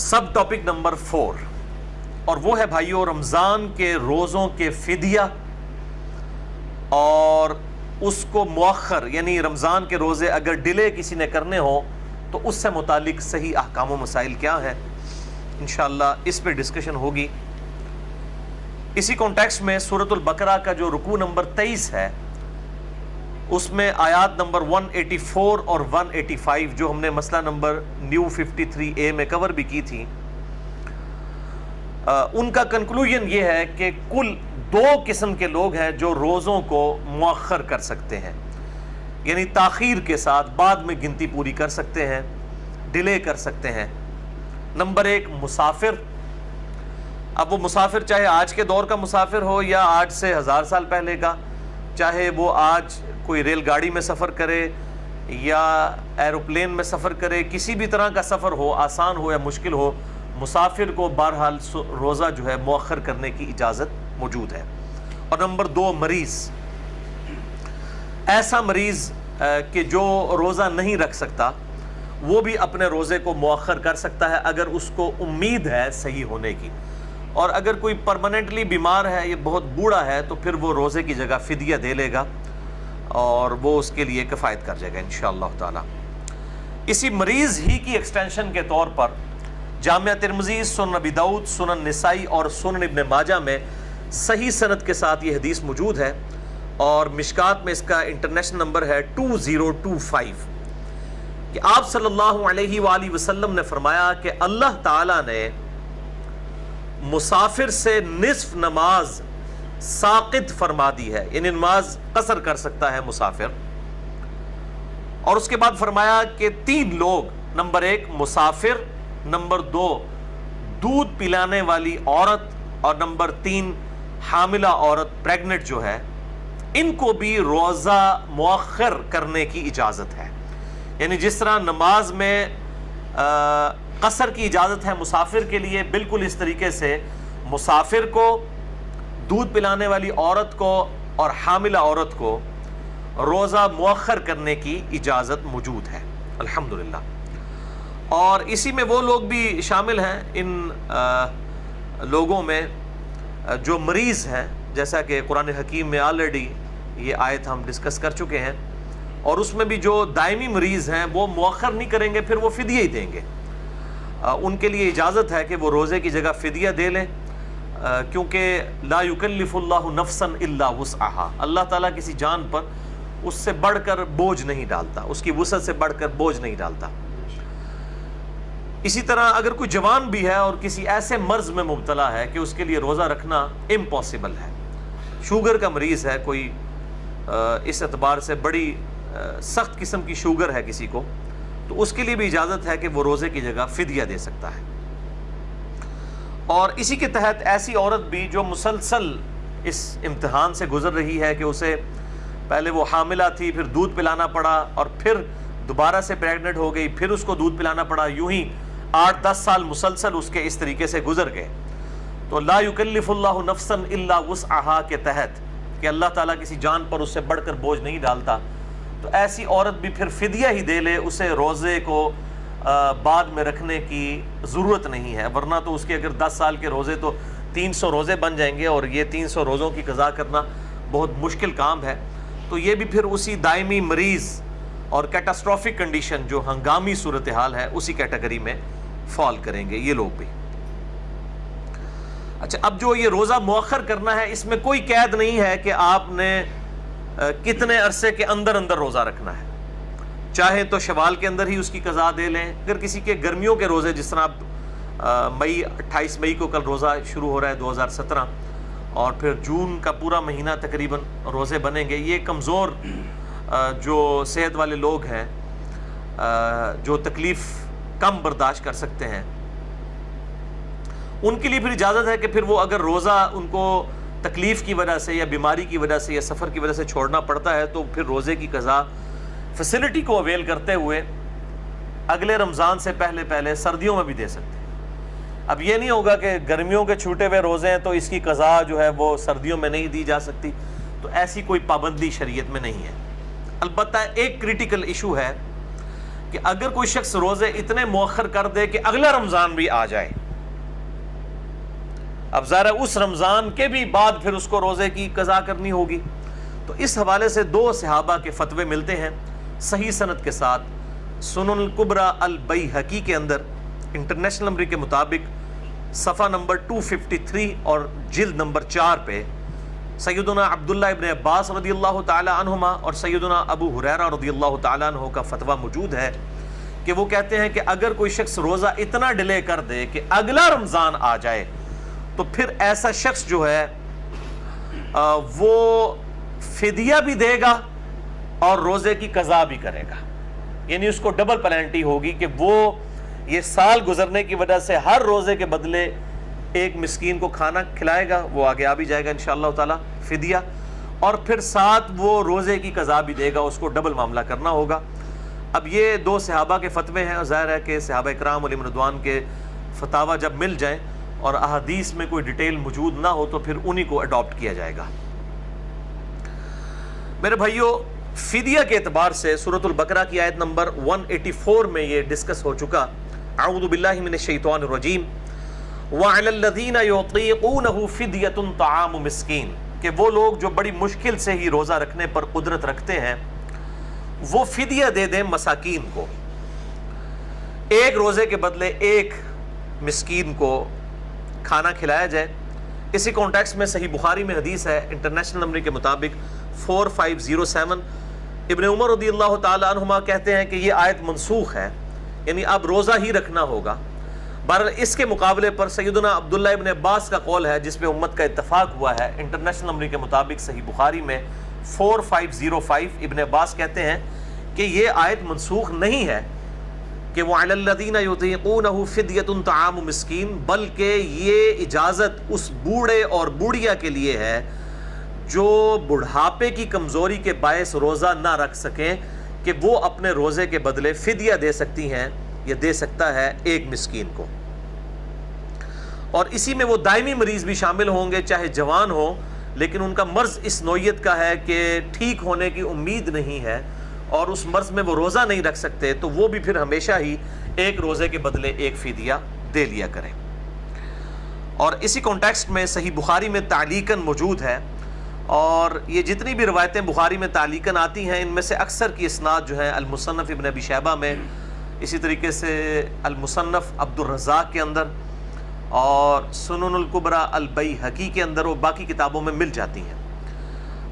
سب topic number 4، اور وہ ہے بھائیو رمضان کے روزوں کے فدیہ اور اس کو مؤخر، یعنی رمضان کے روزے اگر ڈیلے کسی نے کرنے ہو تو اس سے متعلق صحیح احکام و مسائل کیا ہیں، انشاءاللہ اس پہ ڈسکشن ہوگی۔ اسی کانٹیکسٹ میں سورۃ البقرہ کا جو رکوع نمبر 23 ہے، اس میں آیات نمبر 184 اور 185 جو ہم نے مسئلہ نمبر نیو 53A میں کور بھی کی تھی، ان کا کنکلوژن یہ ہے کہ کل 2 قسم کے لوگ ہیں جو روزوں کو مؤخر کر سکتے ہیں، یعنی تاخیر کے ساتھ بعد میں گنتی پوری کر سکتے ہیں، ڈیلے کر سکتے ہیں۔ نمبر 1 مسافر۔ اب وہ مسافر چاہے آج کے دور کا مسافر ہو یا آج سے 1000 سال پہلے کا، چاہے وہ آج کوئی ریل گاڑی میں سفر کرے یا ایروپلین میں سفر کرے، کسی بھی طرح کا سفر ہو، آسان ہو یا مشکل ہو، مسافر کو بہرحال روزہ جو ہے مؤخر کرنے کی اجازت موجود ہے۔ اور نمبر 2 مریض۔ ایسا مریض کہ جو روزہ نہیں رکھ سکتا، وہ بھی اپنے روزے کو مؤخر کر سکتا ہے اگر اس کو امید ہے صحیح ہونے کی، اور اگر کوئی پرماننٹلی بیمار ہے یا بہت بوڑھا ہے تو پھر وہ روزے کی جگہ فدیہ دے لے گا اور وہ اس کے لیے کفایت کر جائے گا انشاءاللہ تعالی۔ اسی مریض ہی کی ایکسٹینشن کے طور پر جامعہ ترمذی، سنن ابی داؤد، سنن نسائی اور سنن ابن ماجہ میں صحیح سند کے ساتھ یہ حدیث موجود ہے، اور مشکات میں اس کا انٹرنیشنل نمبر ہے 2025، کہ آپ صلی اللہ علیہ وآلہ وسلم نے فرمایا کہ اللہ تعالیٰ نے مسافر سے نصف نماز ساقط فرما دی ہے، یعنی نماز قصر کر سکتا ہے مسافر۔ اور اس کے بعد فرمایا کہ 3 لوگ، نمبر 1 مسافر، نمبر 2 دودھ پلانے والی عورت، اور نمبر 3 حاملہ عورت، پریگننٹ جو ہے، ان کو بھی روزہ مؤخر کرنے کی اجازت ہے۔ یعنی جس طرح نماز میں قصر کی اجازت ہے مسافر کے لیے، بالکل اس طریقے سے مسافر کو، دودھ پلانے والی عورت کو اور حاملہ عورت کو روزہ مؤخر کرنے کی اجازت موجود ہے الحمدللہ۔ اور اسی میں وہ لوگ بھی شامل ہیں ان لوگوں میں جو مریض ہیں، جیسا کہ قرآن حکیم میں آلریڈی یہ آیت ہم ڈسکس کر چکے ہیں، اور اس میں بھی جو دائمی مریض ہیں وہ مؤخر نہیں کریں گے، پھر وہ فدیہ ہی دیں گے۔ ان کے لیے اجازت ہے کہ وہ روزے کی جگہ فدیہ دے لیں، کیونکہ لا یکلف اللہ نفسا الا وسعہا، اللہ تعالیٰ کسی جان پر اس سے بڑھ کر بوجھ نہیں ڈالتا، اس کی وسعت سے بڑھ کر بوجھ نہیں ڈالتا۔ اسی طرح اگر کوئی جوان بھی ہے اور کسی ایسے مرض میں مبتلا ہے کہ اس کے لیے روزہ رکھنا امپاسبل ہے، شوگر کا مریض ہے کوئی، اس اعتبار سے بڑی سخت قسم کی شوگر ہے کسی کو، تو اس کے لیے بھی اجازت ہے کہ وہ روزے کی جگہ فدیہ دے سکتا ہے۔ اور اسی کے تحت ایسی عورت بھی جو مسلسل اس امتحان سے گزر رہی ہے کہ اسے پہلے وہ حاملہ تھی، پھر دودھ پلانا پڑا، اور پھر دوبارہ سے پریگننٹ ہو گئی، پھر اس کو دودھ پلانا پڑا، یوں ہی 8-10 سال مسلسل اس کے اس طریقے سے گزر گئے، تو لا یکلف اللہ نفسا الا وسعہا کے تحت کہ اللہ تعالیٰ کسی جان پر اس سے بڑھ کر بوجھ نہیں ڈالتا، تو ایسی عورت بھی پھر فدیہ ہی دے لے، اسے روزے کو بعد میں رکھنے کی ضرورت نہیں ہے، ورنہ تو اس کے اگر 10 سال کے روزے تو 300 روزے بن جائیں گے، اور یہ 300 روزوں کی قضا کرنا بہت مشکل کام ہے۔ تو یہ بھی پھر اسی دائمی مریض اور کیٹاسٹرافک کنڈیشن جو ہنگامی صورتحال ہے اسی کیٹیگری میں فال کریں گے یہ لوگ بھی۔ اچھا، اب جو یہ روزہ مؤخر کرنا ہے، اس میں کوئی قید نہیں ہے کہ آپ نے کتنے عرصے کے اندر اندر روزہ رکھنا ہے، چاہے تو شوال کے اندر ہی اس کی قضا دے لیں۔ اگر کسی کے گرمیوں کے روزے، جس طرح 28 مئی کو کل روزہ شروع ہو رہا ہے 2017، اور پھر جون کا پورا مہینہ تقریباً روزے بنیں گے، یہ کمزور جو صحت والے لوگ ہیں، جو تکلیف کم برداشت کر سکتے ہیں، ان کے لیے پھر اجازت ہے کہ پھر وہ اگر روزہ ان کو تکلیف کی وجہ سے یا بیماری کی وجہ سے یا سفر کی وجہ سے چھوڑنا پڑتا ہے، تو پھر روزے کی قضا فیسلٹی کو اویل کرتے ہوئے اگلے رمضان سے پہلے سردیوں میں بھی دے سکتے ہیں۔ اب یہ نہیں ہوگا کہ گرمیوں کے چھوٹے ہوئے روزے ہیں تو اس کی قضا جو ہے وہ سردیوں میں نہیں دی جا سکتی، تو ایسی کوئی پابندی شریعت میں نہیں ہے۔ البتہ ایک کریٹیکل ایشو ہے کہ اگر کوئی شخص روزے اتنے مؤخر کر دے کہ اگلا رمضان بھی آ جائے، اب ظاہر ہے اس رمضان کے بھی بعد پھر اس کو روزے کی قضا کرنی ہوگی، تو اس حوالے سے دو صحابہ کے فتوے ملتے ہیں صحیح سند کے ساتھ۔ سنن الکبریٰ البیہقی کے اندر انٹرنیشنل نمبر کے مطابق صفحہ نمبر 253 اور جلد نمبر 4 پہ سیدنا عبداللہ ابن عباس رضی اللہ تعالی عنہما اور سیدنا ابو ہریرہ رضی اللہ تعالی عنہ کا فتویٰ موجود ہے کہ وہ کہتے ہیں کہ اگر کوئی شخص روزہ اتنا ڈیلے کر دے کہ اگلا رمضان آ جائے تو پھر ایسا شخص جو ہے وہ فدیہ بھی دے گا اور روزے کی قضا بھی کرے گا، یعنی اس کو ڈبل پینلٹی ہوگی کہ وہ یہ سال گزرنے کی وجہ سے ہر روزے کے بدلے ایک مسکین کو کھانا کھلائے گا، وہ آگے آ بھی جائے گا انشاءاللہ تعالی فدیہ، اور پھر ساتھ وہ روزے کی قضا بھی دے گا، اس کو ڈبل معاملہ کرنا ہوگا۔ اب یہ دو صحابہ کے فتوے ہیں، ظاہر ہے کہ صحابہ اکرام علیہم رضوان کے فتاوی جب مل جائیں اور احادیث میں کوئی ڈیٹیل موجود نہ ہو تو پھر انہی کو اڈاپٹ کیا جائے گا۔ میرے بھائیوں، فدیہ کے اعتبار سے سورۃ البقرہ کی آیت نمبر 184 میں یہ ڈسکس ہو چکا، اعوذ باللہ من الشیطان الرجیم، وَعَلَى الَّذِينَ يُطِيقُونَهُ فِدْيَةٌ طَعَامُ مِسْكِينٍ، کہ وہ لوگ جو بڑی مشکل سے ہی روزہ رکھنے پر قدرت رکھتے ہیں وہ فدیہ دے دیں مساکین کو، ایک روزے کے بدلے ایک مسکین کو کھانا کھلایا جائے۔ اسی کانٹیکس میں صحیح بخاری میں حدیث ہے انٹرنیشنل نمبر کے مطابق 4507، ابن عمر رضی اللہ تعالی عنہما کہتے ہیں کہ یہ آیت منسوخ ہے، یعنی اب روزہ ہی رکھنا ہوگا۔ بہرحال اس کے مقابلے پر سیدنا عبداللہ ابن عباس کا قول ہے جس پہ امت کا اتفاق ہوا ہے، انٹرنیشنل نمبر کے مطابق صحیح بخاری میں 4505، ابن عباس کہتے ہیں کہ یہ آیت منسوخ نہیں ہے کہ وَعَلَى الَّذِينَ يُطِيقُونَهُ فِدْيَةٌ طَعَامُ مِسْكِينٍ، بلکہ یہ اجازت اس بوڑھے اور بوڑھیا کے لیے ہے جو بڑھاپے کی کمزوری کے باعث روزہ نہ رکھ سکیں، کہ وہ اپنے روزے کے بدلے فدیہ دے سکتی ہیں، یہ دے سکتا ہے ایک مسکین کو۔ اور اسی میں وہ دائمی مریض بھی شامل ہوں گے، چاہے جوان ہو لیکن ان کا مرض اس نوعیت کا ہے کہ ٹھیک ہونے کی امید نہیں ہے اور اس مرض میں وہ روزہ نہیں رکھ سکتے، تو وہ بھی پھر ہمیشہ ہی ایک روزے کے بدلے ایک فدیہ دے لیا کریں۔ اور اسی کانٹیکسٹ میں صحیح بخاری میں تعلیقاً موجود ہے، اور یہ جتنی بھی روایتیں بخاری میں تعلیقاً آتی ہیں ان میں سے اکثر کی اسناد جو ہے المصنف ابن ابی شیبہ میں، اسی طریقے سے المصنف عبد الرزاق کے اندر اور سنن الکبریٰ البیہقی کے اندر اور باقی کتابوں میں مل جاتی ہیں۔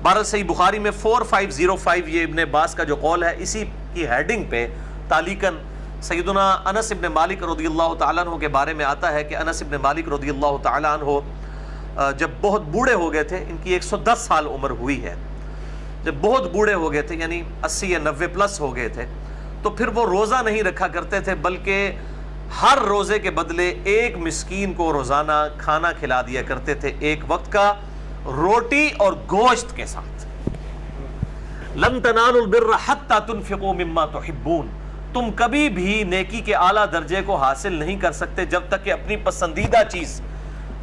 بہرحال صحیح بخاری میں 4505 یہ ابن عباس کا جو قول ہے، اسی کی ہیڈنگ پہ تعلیقاً سیدنا انس ابن مالک رضی اللہ تعالیٰ عنہ کے بارے میں آتا ہے کہ انس ابن مالک رضی اللہ تعالیٰ عنہ جب بہت بوڑھے ہو گئے تھے، ان کی 110 سال عمر ہوئی ہے، جب بہت بوڑھے ہو گئے تھے یعنی 80 یا 90 پلس ہو گئے تھے، تو پھر وہ روزہ نہیں رکھا کرتے تھے بلکہ ہر روزے کے بدلے ایک مسکین کو روزانہ کھانا کھلا دیا کرتے تھے، ایک وقت کا روٹی اور گوشت کے ساتھ۔ لن تنالوا البر حتى تنفقوا مما تحبون، تم کبھی بھی نیکی کے اعلیٰ درجے کو حاصل نہیں کر سکتے جب تک کہ اپنی پسندیدہ چیز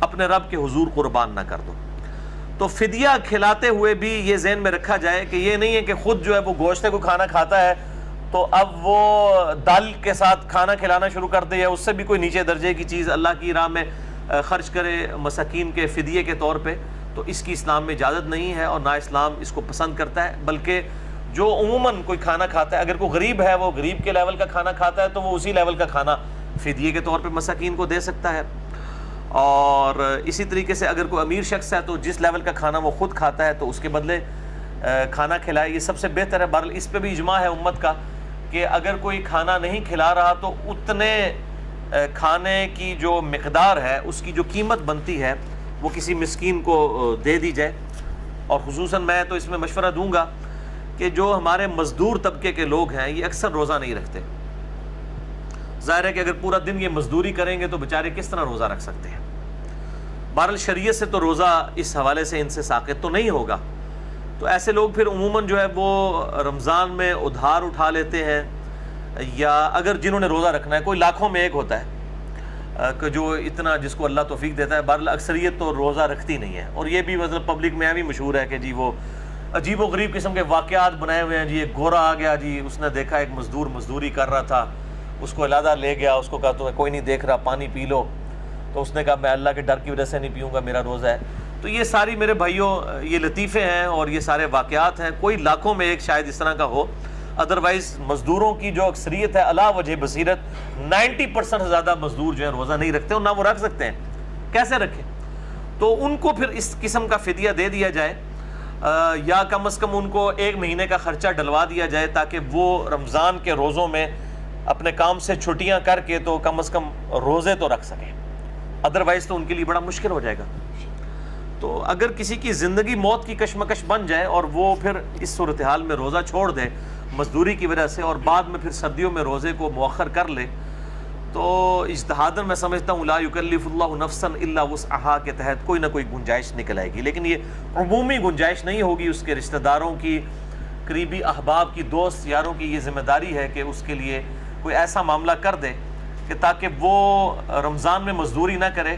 اپنے رب کے حضور قربان نہ کر دو۔ تو فدیہ کھلاتے ہوئے بھی یہ ذہن میں رکھا جائے کہ یہ نہیں ہے کہ خود جو ہے وہ گوشت کو کھانا کھاتا ہے تو اب وہ دال کے ساتھ کھانا کھلانا شروع کر دے یا اس سے بھی کوئی نیچے درجے کی چیز اللہ کی راہ میں خرچ کرے مساکین کے فدیے کے طور پہ، تو اس کی اسلام میں اجازت نہیں ہے اور نہ اسلام اس کو پسند کرتا ہے۔ بلکہ جو عموماً کوئی کھانا کھاتا ہے، اگر کوئی غریب ہے وہ غریب کے لیول کا کھانا کھاتا ہے تو وہ اسی لیول کا کھانا فدیے کے طور پہ مساکین کو دے سکتا ہے، اور اسی طریقے سے اگر کوئی امیر شخص ہے تو جس لیول کا کھانا وہ خود کھاتا ہے تو اس کے بدلے کھانا کھلائے، یہ سب سے بہتر ہے۔ بہرحال اس پہ بھی اجماع ہے امت کا کہ اگر کوئی کھانا نہیں کھلا رہا تو اتنے کھانے کی جو مقدار ہے اس کی جو قیمت بنتی ہے وہ کسی مسکین کو دے دی جائے۔ اور خصوصاً میں تو اس میں مشورہ دوں گا کہ جو ہمارے مزدور طبقے کے لوگ ہیں یہ اکثر روزہ نہیں رکھتے، ظاہر ہے کہ اگر پورا دن یہ مزدوری کریں گے تو بیچارے کس طرح روزہ رکھ سکتے ہیں۔ بہرحال شریعت سے تو روزہ اس حوالے سے ان سے ساقط تو نہیں ہوگا، تو ایسے لوگ پھر عموماً جو ہے وہ رمضان میں ادھار اٹھا لیتے ہیں، یا اگر جنہوں نے روزہ رکھنا ہے، کوئی لاکھوں میں ایک ہوتا ہے کہ جو اتنا جس کو اللہ توفیق دیتا ہے، بہرحال اکثریت تو روزہ رکھتی نہیں ہے۔ اور یہ بھی مطلب پبلک میں بھی مشہور ہے کہ جی وہ عجیب و غریب قسم کے واقعات بنائے ہوئے ہیں جی. ایک گورا آ گیا جی, اس نے دیکھا ایک مزدور مزدوری کر رہا تھا, اس کو علیحدہ لے گیا, اس کو کہا تمہیں کوئی نہیں دیکھ رہا, پانی پی لو. تو اس نے کہا میں اللہ کے ڈر کی وجہ سے نہیں پیوں گا, میرا روزہ ہے. تو یہ ساری میرے بھائیوں یہ لطیفے ہیں اور یہ سارے واقعات ہیں, کوئی لاکھوں میں ایک شاید اس طرح کا ہو. ادروائز مزدوروں کی جو اکثریت ہے علا وجہ بصیرت 90% سے زیادہ مزدور جو ہیں روزہ نہیں رکھتے, اور نہ وہ رکھ سکتے ہیں. کیسے رکھیں؟ تو ان کو پھر اس قسم کا فدیہ دے دیا جائے, یا کم از کم ان کو ایک مہینے کا خرچہ ڈلوا دیا جائے, تاکہ وہ رمضان کے روزوں میں اپنے کام سے چھٹیاں کر کے تو کم از کم روزے تو رکھ سکیں. ادروائز تو ان کے لیے بڑا مشکل ہو جائے گا. تو اگر کسی کی زندگی موت کی کشمکش بن جائے اور وہ پھر اس صورتحال میں روزہ چھوڑ دے مزدوری کی وجہ سے, اور بعد میں پھر سردیوں میں روزے کو مؤخر کر لے, تو اجتہاداً میں سمجھتا ہوں لا یکلف اللہ نفسا الا وسعہا کے تحت کوئی نہ کوئی گنجائش نکل آئے گی. لیکن یہ عمومی گنجائش نہیں ہوگی. اس کے رشتہ داروں کی, قریبی احباب کی, دوست یاروں کی یہ ذمہ داری ہے کہ اس کے لیے کوئی ایسا معاملہ کر دے کہ تاکہ وہ رمضان میں مزدوری نہ کرے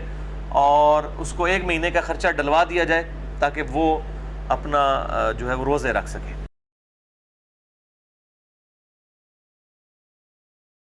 اور اس کو ایک مہینے کا خرچہ ڈلوا دیا جائے, تاکہ وہ اپنا جو ہے وہ روزے رکھ سکے.